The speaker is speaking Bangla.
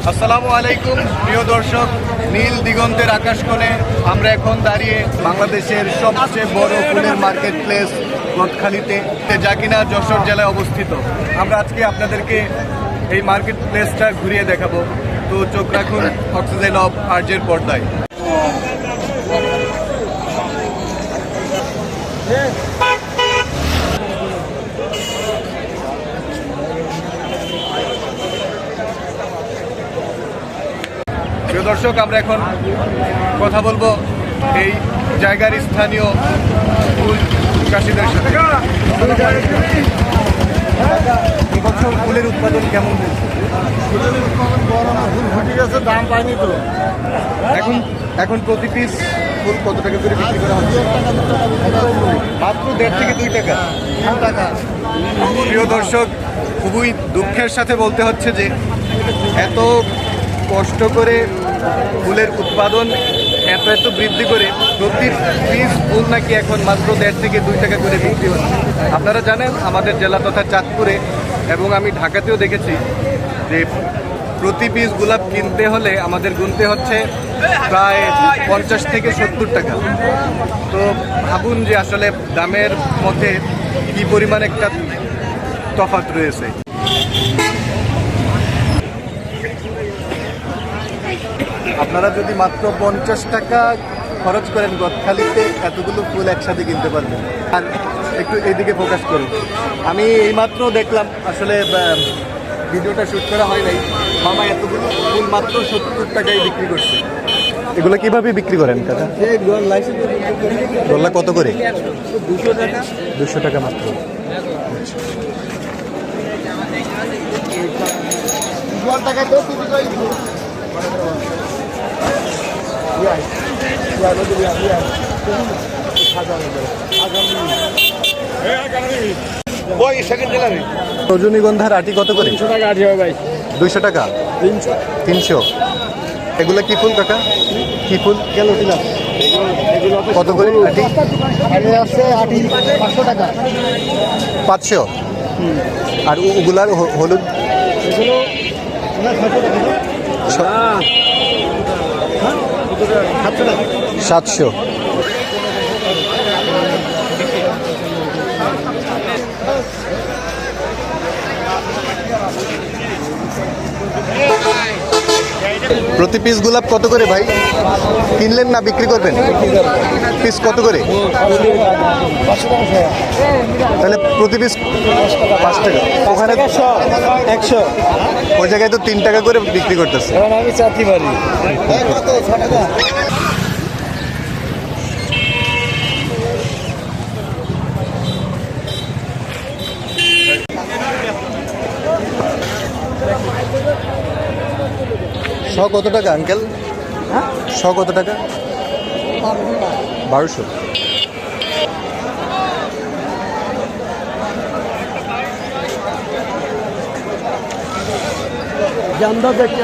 আসসালামু আলাইকুম প্রিয় দর্শক, নীল দিগন্তের আকাশকোণে আমরা এখন দাঁড়িয়ে বাংলাদেশের সবচেয়ে বড় ফুলের মার্কেট প্লেস গদখালিতে, যা কিনা যশোর জেলায় অবস্থিত। আমরা আজকে আপনাদেরকে এই মার্কেট প্লেসটা ঘুরিয়ে দেখাবো, তো চোখ রাখুন অক্সিজেন অফ আরজের পর্দায়। প্রিয় দর্শক, আমরা এখন কথা বলবো এই জায়গার স্থানীয় ফুল চাষিদের সাথে। এবছর ফুলের উৎপাদন কেমন হয়েছে? ফুলের উৎপাদন বড় না, ফুল ফুটে গেছে, দাম পাইনি তো। এখন প্রতি পিস ফুল কত টাকা করে বিক্রি করা হচ্ছে? মাত্র 1.5 থেকে 2 টাকা। 3 টাকা। প্রিয় দর্শক, খুবই দুঃখের সাথে বলতে হচ্ছে যে এত কষ্ট করে ফুলের উৎপাদন এত বৃদ্ধি করে প্রতি পিস ফুল নাকি এখন মাত্র 1.5 থেকে 2 টাকা করে বিক্রি হচ্ছে। আপনারা জানেন আমাদের জেলা তথা চাঁদপুরে এবং আমি ঢাকাতেও দেখেছি যে প্রতি পিস গোলাপ কিনতে হলে আমাদের গুনতে হচ্ছে প্রায় 50 থেকে 70 টাকা। তো ভাবুন যে আসলে দামের মধ্যে কি পরিমাণ একটা তফাৎ রয়েছে। আপনারা যদি মাত্র 50 টাকা খরচ করেন গদখালিতে, এতগুলো ফুল একসাথে কিনতে পারবেন। আর একটু এইদিকে ফোকাস করুন। আমি এইমাত্র দেখলাম, আসলে ভিডিওটা শ্যুট করা হয় নাই, মামা এতগুলো ফুল মাত্র 70 টাকায় বিক্রি করছে। এগুলো কিভাবে বিক্রি করেন কাকা? গোল্লা কত করে? 200 টাকা। 200 টাকা মাত্র। রজনীগন্ধার আটি কত করে? 300 টাকা আটি হবে ভাই। 200 টাকা? 300। এগুলো কি ফুল কাকা? কি ফুল? কত করে আটি? আছে আটি 500 টাকা। 500। আর ওগুলার হলুদ? এগুলো 700। প্রতি পিস গোলাপ কত করে ভাই? কিনলেন না বিক্রি করবেন? পিস কত করে? তাহলে প্রতি পিস 5 টাকা। ওখানে 100। ওই জায়গায় তো 3 টাকা করে বিক্রি করতেছে। এখন আমি চাচ্ছি পারি। কত টাকা আঙ্কেল? কত টাকা? 1200। জামদা দেখি